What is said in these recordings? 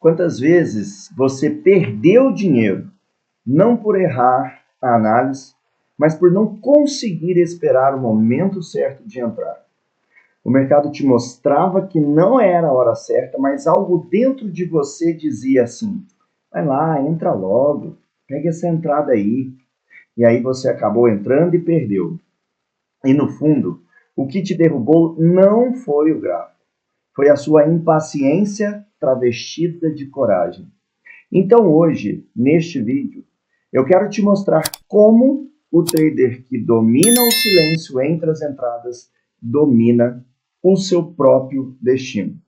Quantas vezes você perdeu dinheiro, não por errar a análise, mas por não conseguir esperar o momento certo de entrar? O mercado te mostrava que não era a hora certa, mas algo dentro de você dizia assim: vai lá, entra logo, pega essa entrada aí. E aí você acabou entrando e perdeu. E no fundo, o que te derrubou não foi o gráfico, foi a sua impaciência travestida de coragem. Então hoje, neste vídeo, eu quero te mostrar como o trader que domina o silêncio entre as entradas domina o seu próprio destino.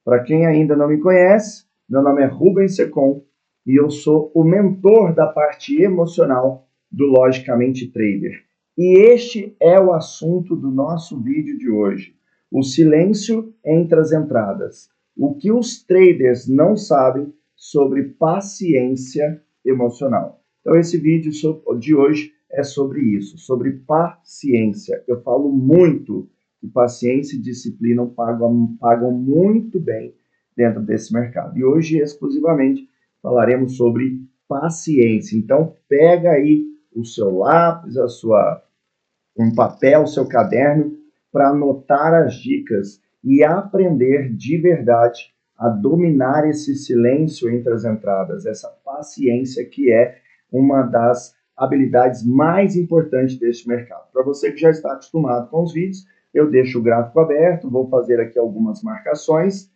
Para quem ainda não me conhece, meu nome é Rubens Secom e eu sou o mentor da parte emocional do Logicamente Trader. E este é o assunto do nosso vídeo de hoje: o silêncio entre as entradas. O que os traders não sabem sobre paciência emocional. Então esse vídeo de hoje é sobre isso, sobre paciência. Eu falo muito que paciência e disciplina pagam muito bem dentro desse mercado. E hoje, exclusivamente, falaremos sobre paciência. Então, pega aí o seu lápis, um papel, o seu caderno, para anotar as dicas e aprender de verdade a dominar esse silêncio entre as entradas, essa paciência que é uma das habilidades mais importantes deste mercado. Para você que já está acostumado com os vídeos, eu deixo o gráfico aberto, vou fazer aqui algumas marcações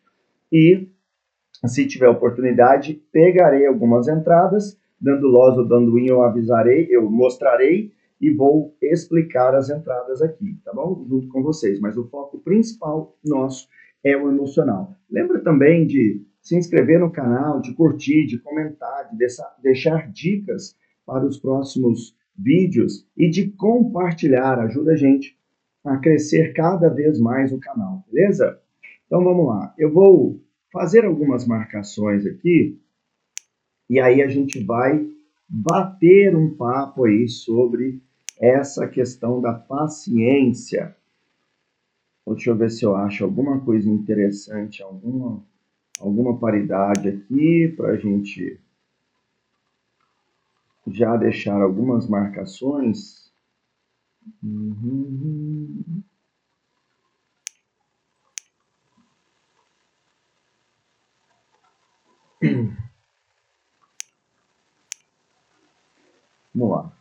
e, se tiver oportunidade, pegarei algumas entradas, dando loss ou dando win, eu mostrarei e vou explicar as entradas aqui, tá bom? Junto com vocês, mas o foco principal nosso é o emocional. Lembra também de se inscrever no canal, de curtir, de comentar, de deixar dicas para os próximos vídeos e de compartilhar, ajuda a gente a crescer cada vez mais o canal, beleza? Então vamos lá, eu vou fazer algumas marcações aqui e aí a gente vai bater um papo aí sobre essa questão da paciência. Deixa eu ver se eu acho alguma coisa interessante, alguma paridade aqui para a gente já deixar algumas marcações. Vamos lá.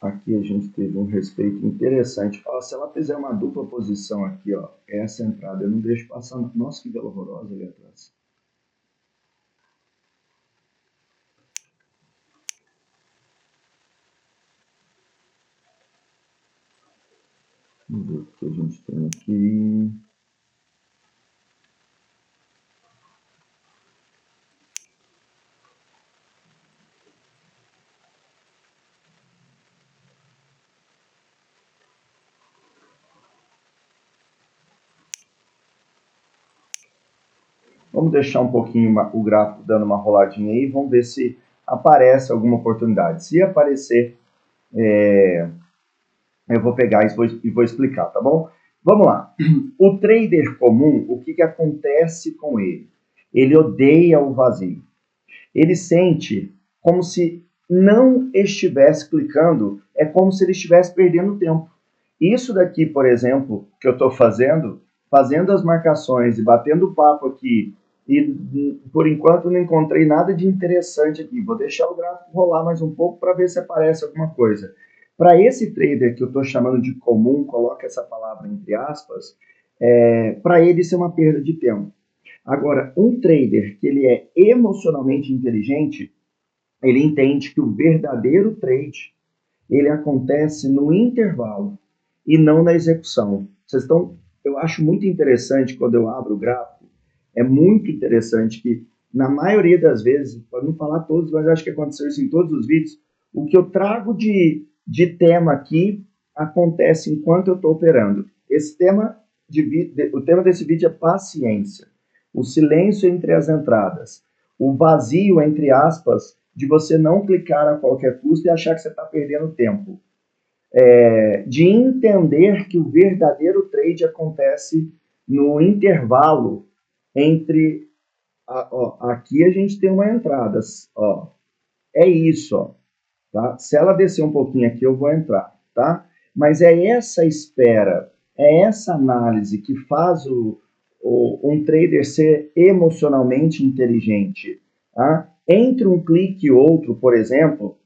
Aqui a gente teve um respeito interessante. Fala, se ela fizer uma dupla posição aqui, ó, essa entrada, eu não deixo passar. Nossa, que vela horrorosa ali atrás. Vamos ver o que a gente tem aqui. Vamos deixar um pouquinho o gráfico dando uma roladinha aí, vamos ver se aparece alguma oportunidade. Se aparecer, eu vou pegar e vou explicar, tá bom? Vamos lá. O trader comum, o que acontece com ele? Ele odeia o vazio. Ele sente como se não estivesse clicando, é como se ele estivesse perdendo tempo. Isso daqui, por exemplo, que eu estou fazendo as marcações e batendo papo aqui, e por enquanto não encontrei nada de interessante aqui. Vou deixar o gráfico rolar mais um pouco para ver se aparece alguma coisa. Para esse trader que eu estou chamando de comum, coloca essa palavra entre aspas, para ele isso é uma perda de tempo. Agora, um trader que ele é emocionalmente inteligente, ele entende que o verdadeiro trade, ele acontece no intervalo e não na execução. Eu acho muito interessante quando eu abro o gráfico, é muito interessante que, na maioria das vezes, para não falar todos, mas acho que aconteceu isso em todos os vídeos, o que eu trago de tema aqui acontece enquanto eu estou operando. O tema desse vídeo é paciência. O silêncio entre as entradas. O vazio, entre aspas, de você não clicar a qualquer custo e achar que você está perdendo tempo. De entender que o verdadeiro trade acontece no intervalo entre... aqui a gente tem uma entrada, ó, é isso, ó, tá? Se ela descer um pouquinho aqui, eu vou entrar, tá? Mas é essa espera, é essa análise que faz um trader ser emocionalmente inteligente, tá? Entre um clique e outro, por exemplo,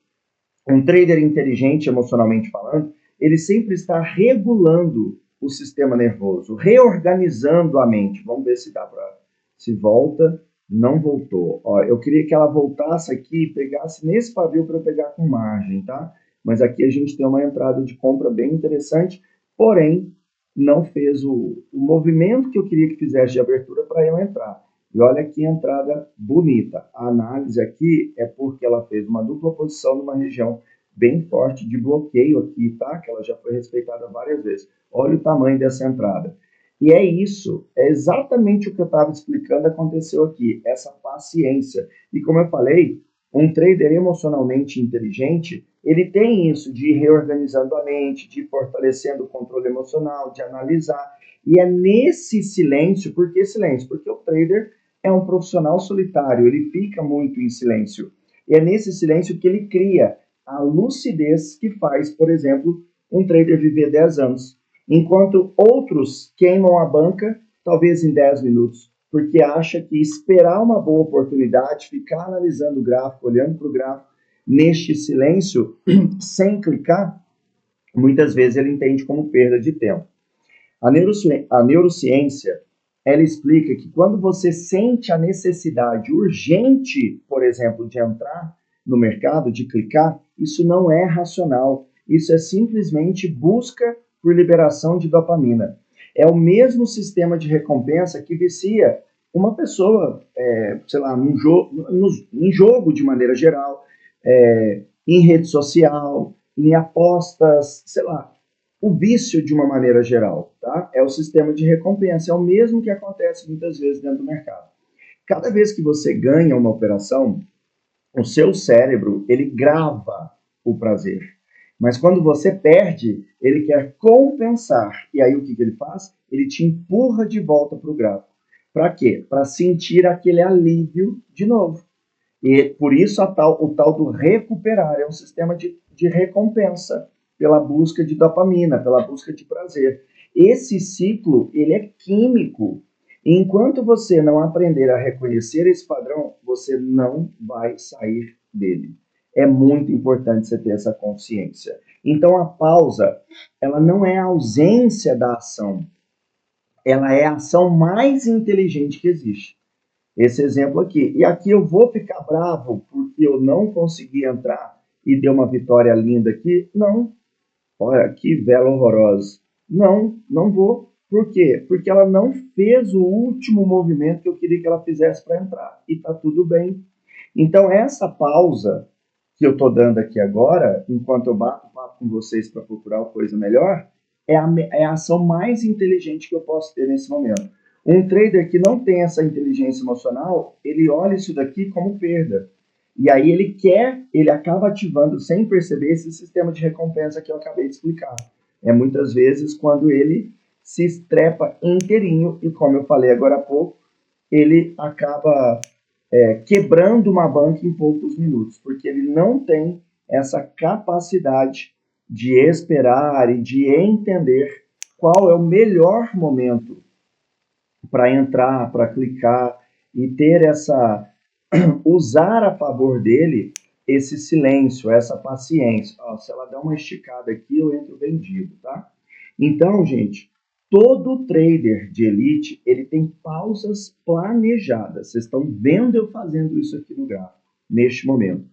um trader inteligente emocionalmente falando, ele sempre está regulando o sistema nervoso, reorganizando a mente. Vamos ver se dá para... Se volta, não voltou. Ó, eu queria que ela voltasse aqui e pegasse nesse pavio para eu pegar com margem, tá? Mas aqui a gente tem uma entrada de compra bem interessante, porém não fez o movimento que eu queria que fizesse de abertura para eu entrar. E olha que entrada bonita. A análise aqui é porque ela fez uma dupla posição numa região bem forte de bloqueio aqui, tá? Que ela já foi respeitada várias vezes. Olha o tamanho dessa entrada. E é isso, é exatamente o que eu estava explicando aconteceu aqui, essa paciência. E como eu falei, um trader emocionalmente inteligente, ele tem isso de ir reorganizando a mente, de ir fortalecendo o controle emocional, de analisar. E é nesse silêncio, por que silêncio? Porque o trader é um profissional solitário, ele fica muito em silêncio. E é nesse silêncio que ele cria a lucidez que faz, por exemplo, um trader viver 10 anos. Enquanto outros queimam a banca, talvez em 10 minutos, porque acha que esperar uma boa oportunidade, ficar analisando o gráfico, olhando para o gráfico, neste silêncio, sem clicar, muitas vezes ele entende como perda de tempo. A neurociência, ela explica que quando você sente a necessidade urgente, por exemplo, de entrar no mercado, de clicar, isso não é racional. Isso é simplesmente busca por liberação de dopamina. É o mesmo sistema de recompensa que vicia uma pessoa, sei lá, em jogo de maneira geral, em rede social, em apostas, sei lá, o vício de uma maneira geral, tá? É o sistema de recompensa, é o mesmo que acontece muitas vezes dentro do mercado. Cada vez que você ganha uma operação, o seu cérebro, ele grava o prazer. Mas quando você perde, ele quer compensar. E aí o que ele faz? Ele te empurra de volta para o gráfico. Para quê? Para sentir aquele alívio de novo. E por isso o tal do recuperar é um sistema de recompensa pela busca de dopamina, pela busca de prazer. Esse ciclo, ele é químico. E enquanto você não aprender a reconhecer esse padrão, você não vai sair dele. É muito importante você ter essa consciência. Então a pausa, ela não é a ausência da ação, ela é a ação mais inteligente que existe. Esse exemplo aqui. E aqui eu vou ficar bravo porque eu não consegui entrar e deu uma vitória linda aqui? Não. Olha, que vela horrorosa. Não, não vou. Por quê? Porque ela não fez o último movimento que eu queria que ela fizesse para entrar. E tá tudo bem. Então, essa pausa que eu estou dando aqui agora, enquanto eu bato papo com vocês para procurar uma coisa melhor, é a ação mais inteligente que eu posso ter nesse momento. Um trader que não tem essa inteligência emocional, ele olha isso daqui como perda. E aí ele acaba ativando sem perceber esse sistema de recompensa que eu acabei de explicar. É muitas vezes quando ele se estrepa inteirinho e, como eu falei agora há pouco, ele acaba quebrando uma banca em poucos minutos, porque ele não tem essa capacidade de esperar e de entender qual é o melhor momento para entrar, para clicar e ter usar a favor dele esse silêncio, essa paciência. Ó, se ela der uma esticada aqui, eu entro vendido, tá? Então, gente, todo trader de elite, ele tem pausas planejadas. Vocês estão vendo eu fazendo isso aqui no gráfico, neste momento.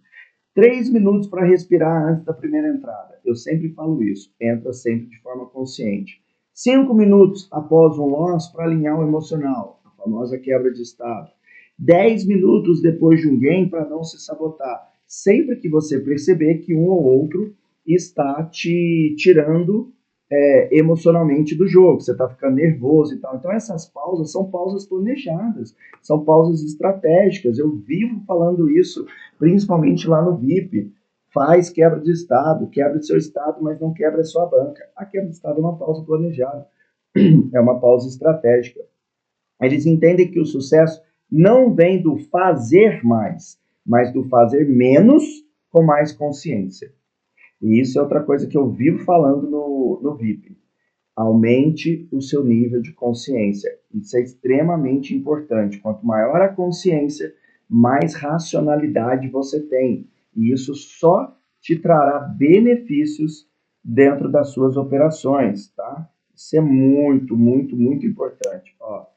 3 minutos para respirar antes da primeira entrada. Eu sempre falo isso. Entra sempre de forma consciente. 5 minutos após um loss para alinhar o emocional. A famosa quebra de estado. 10 minutos depois de um gain para não se sabotar. Sempre que você perceber que um ou outro está te tirando emocionalmente do jogo, você está ficando nervoso e tal. Então essas pausas são pausas planejadas, são pausas estratégicas. Eu vivo falando isso, principalmente lá no VIP. Faz quebra de estado, quebra de seu estado, mas não quebra a sua banca. A quebra de estado é uma pausa planejada. É uma pausa estratégica. Eles entendem que o sucesso não vem do fazer mais, mas do fazer menos com mais consciência. E isso é outra coisa que eu vivo falando no VIP. Aumente o seu nível de consciência. Isso é extremamente importante. Quanto maior a consciência, mais racionalidade você tem. E isso só te trará benefícios dentro das suas operações, tá? Isso é muito, muito, muito importante. Ó,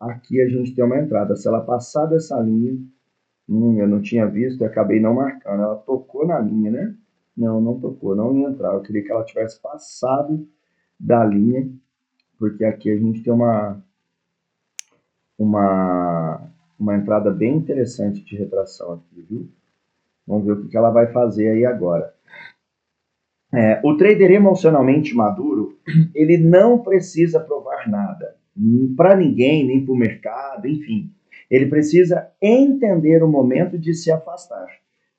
aqui a gente tem uma entrada. Se ela passar dessa linha, eu não tinha visto e acabei não marcando. Ela tocou na linha, né? Não, não tocou, não ia entrar. Eu queria que ela tivesse passado da linha, porque aqui a gente tem uma entrada bem interessante de retração aqui, viu? Vamos ver o que ela vai fazer aí agora. O trader emocionalmente maduro, ele não precisa provar nada para ninguém, nem para o mercado, enfim. Ele precisa entender o momento de se afastar.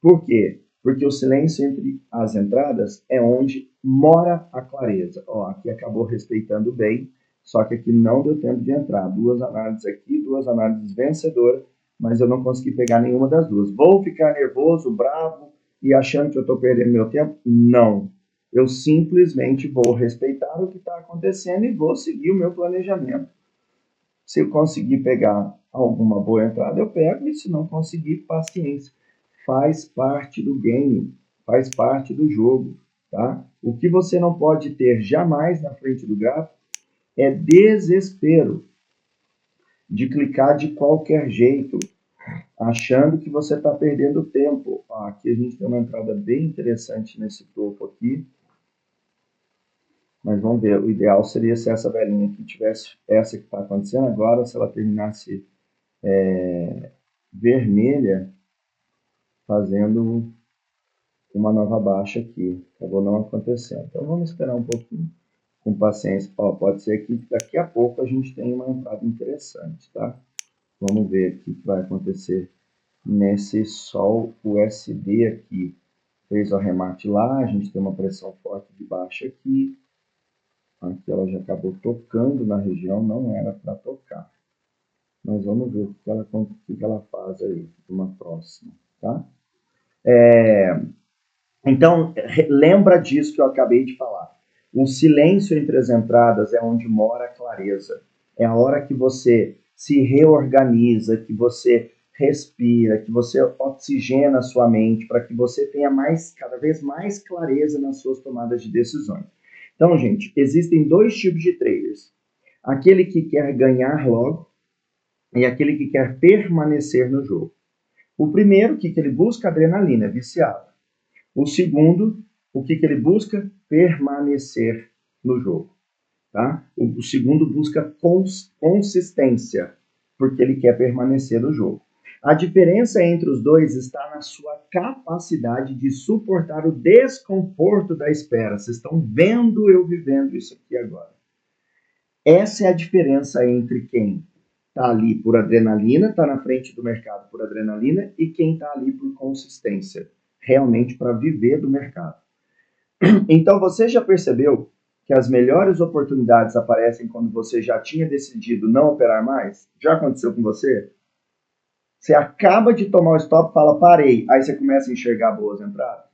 Por quê? Porque o silêncio entre as entradas é onde mora a clareza. Ó, aqui acabou respeitando bem, só que aqui não deu tempo de entrar. Duas análises aqui, duas análises vencedoras, mas eu não consegui pegar nenhuma das duas. Vou ficar nervoso, bravo e achando que eu estou perdendo meu tempo? Não. Eu simplesmente vou respeitar o que está acontecendo e vou seguir o meu planejamento. Se eu conseguir pegar alguma boa entrada, eu pego, e se não conseguir, paciência. Faz parte do game, faz parte do jogo, tá? O que você não pode ter jamais na frente do gráfico é desespero de clicar de qualquer jeito, achando que você está perdendo tempo. Aqui a gente tem uma entrada bem interessante nesse topo aqui. Mas vamos ver, o ideal seria se essa velhinha aqui tivesse essa que está acontecendo agora, se ela terminasse vermelha, fazendo uma nova baixa aqui. Acabou não acontecendo. Então vamos esperar um pouquinho com paciência. Ó, pode ser que daqui a pouco a gente tenha uma entrada interessante, tá? Vamos ver o que vai acontecer nesse sol USD aqui. Fez o arremate lá, a gente tem uma pressão forte de baixa aqui. Aqui ela já acabou tocando na região, não era para tocar. Mas vamos ver o que ela faz aí, uma próxima, tá? Então, lembra disso que eu acabei de falar. O silêncio entre as entradas é onde mora a clareza. É a hora que você se reorganiza, que você respira, que você oxigena a sua mente para que você tenha cada vez mais clareza nas suas tomadas de decisões. Então, gente, existem dois tipos de traders. Aquele que quer ganhar logo e aquele que quer permanecer no jogo. O primeiro, que ele busca? Adrenalina, é viciado. O segundo, o que ele busca? Permanecer no jogo. Tá? O segundo busca consistência, porque ele quer permanecer no jogo. A diferença entre os dois está na sua capacidade de suportar o desconforto da espera. Vocês estão vendo eu vivendo isso aqui agora. Essa é a diferença entre quem está ali por adrenalina, está na frente do mercado por adrenalina, e quem está ali por consistência, realmente para viver do mercado. Então, você já percebeu que as melhores oportunidades aparecem quando você já tinha decidido não operar mais? Já aconteceu com você? Você acaba de tomar o stop e fala, parei. Aí você começa a enxergar boas entradas.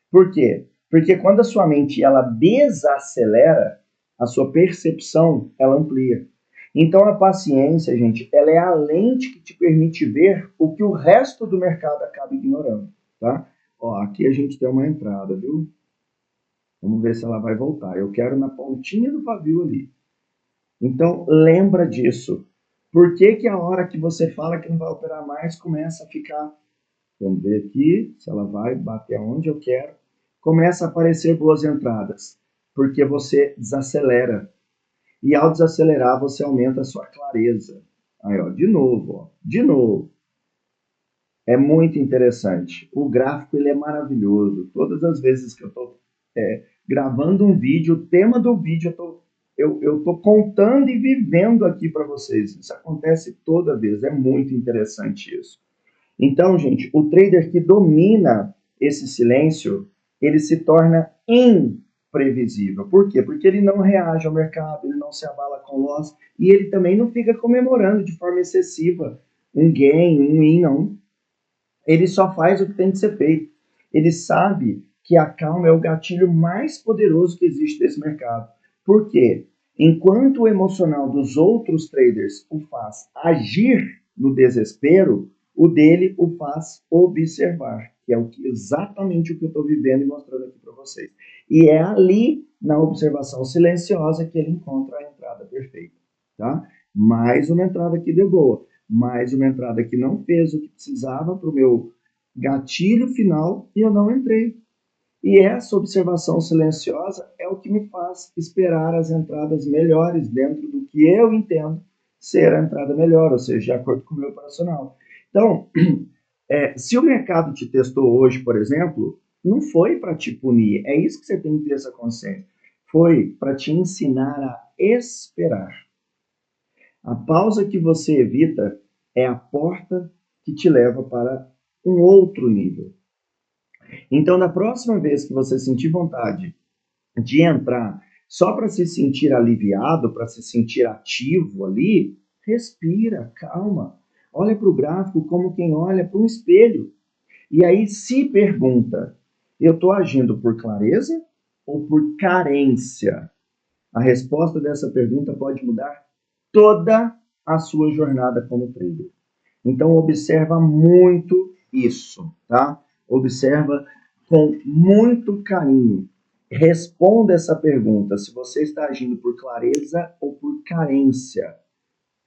Por quê? Porque quando a sua mente ela desacelera, a sua percepção ela amplia. Então a paciência, gente, ela é a lente que te permite ver o que o resto do mercado acaba ignorando, tá? Ó, aqui a gente tem uma entrada, viu? Vamos ver se ela vai voltar. Eu quero na pontinha do pavio ali. Então lembra disso. Por que a hora que você fala que não vai operar mais, começa a ficar... Vamos ver aqui se ela vai bater onde eu quero. Começa a aparecer boas entradas, porque você desacelera. E ao desacelerar, você aumenta a sua clareza. Aí, ó, de novo. É muito interessante. O gráfico ele é maravilhoso. Todas as vezes que eu estou gravando um vídeo, o tema do vídeo eu estou contando e vivendo aqui para vocês. Isso acontece toda vez. É muito interessante isso. Então, gente, o trader que domina esse silêncio, ele se torna previsível. Por quê? Porque ele não reage ao mercado, ele não se abala com loss e ele também não fica comemorando de forma excessiva um gain, um win, não. Ele só faz o que tem que ser feito. Ele sabe que a calma é o gatilho mais poderoso que existe nesse mercado. Por quê? Enquanto o emocional dos outros traders o faz agir no desespero, o dele o faz observar, que é exatamente o que eu estou vivendo e mostrando aqui para vocês. E é ali, na observação silenciosa, que ele encontra a entrada perfeita. Tá? Mais uma entrada que deu boa, mais uma entrada que não fez o que precisava para o meu gatilho final e eu não entrei. E essa observação silenciosa é o que me faz esperar as entradas melhores dentro do que eu entendo ser a entrada melhor, ou seja, de acordo com o meu operacional. Então, se o mercado te testou hoje, por exemplo, não foi para te punir, é isso que você tem que ter essa consciência. Foi para te ensinar a esperar. A pausa que você evita é a porta que te leva para um outro nível. Então, na próxima vez que você sentir vontade de entrar só para se sentir aliviado, para se sentir ativo ali, respira, calma. Olha para o gráfico como quem olha para um espelho. E aí se pergunta, eu estou agindo por clareza ou por carência? A resposta dessa pergunta pode mudar toda a sua jornada como trader. Então observa muito isso, tá? Observa com muito carinho. Responda essa pergunta, se você está agindo por clareza ou por carência.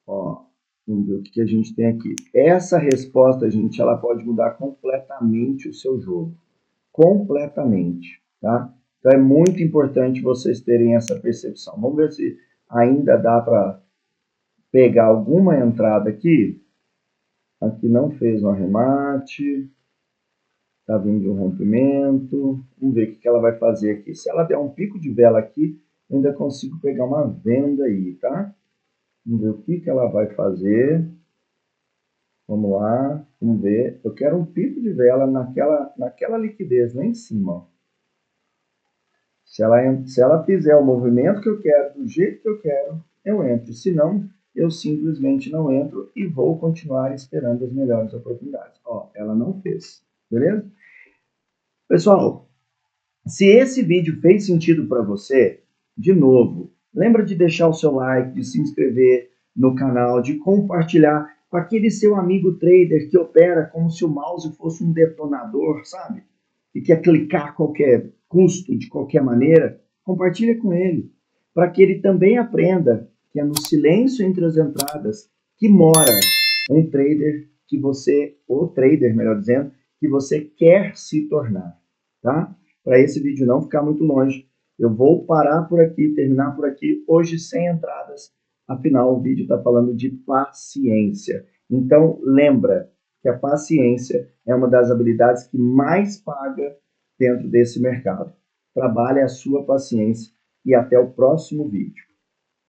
Ó, vamos ver o que a gente tem aqui. Essa resposta, gente, ela pode mudar completamente o seu jogo. Completamente, tá? Então é muito importante vocês terem essa percepção. Vamos ver se ainda dá para pegar alguma entrada aqui. Aqui não fez um arremate. Está vindo de um rompimento. Vamos ver o que ela vai fazer aqui. Se ela der um pico de vela aqui, eu ainda consigo pegar uma venda aí, tá? Vamos ver o que ela vai fazer. Vamos lá, vamos ver. Eu quero um pico de vela naquela liquidez lá em cima. Ó. Se ela fizer o movimento que eu quero, do jeito que eu quero, eu entro. Se não, eu simplesmente não entro e vou continuar esperando as melhores oportunidades. Ó, ela não fez, beleza? Pessoal, se esse vídeo fez sentido para você, de novo, lembra de deixar o seu like, de se inscrever no canal, de compartilhar com aquele seu amigo trader que opera como se o mouse fosse um detonador, sabe? E quer clicar a qualquer custo, de qualquer maneira, compartilha com ele, para que ele também aprenda que é no silêncio entre as entradas que mora um trader que você, ou trader, melhor dizendo, que você quer se tornar, tá? Para esse vídeo não ficar muito longe, eu vou parar por aqui, terminar por aqui, hoje sem entradas, afinal o vídeo está falando de paciência. Então lembra que a paciência é uma das habilidades que mais paga dentro desse mercado. Trabalhe a sua paciência e até o próximo vídeo.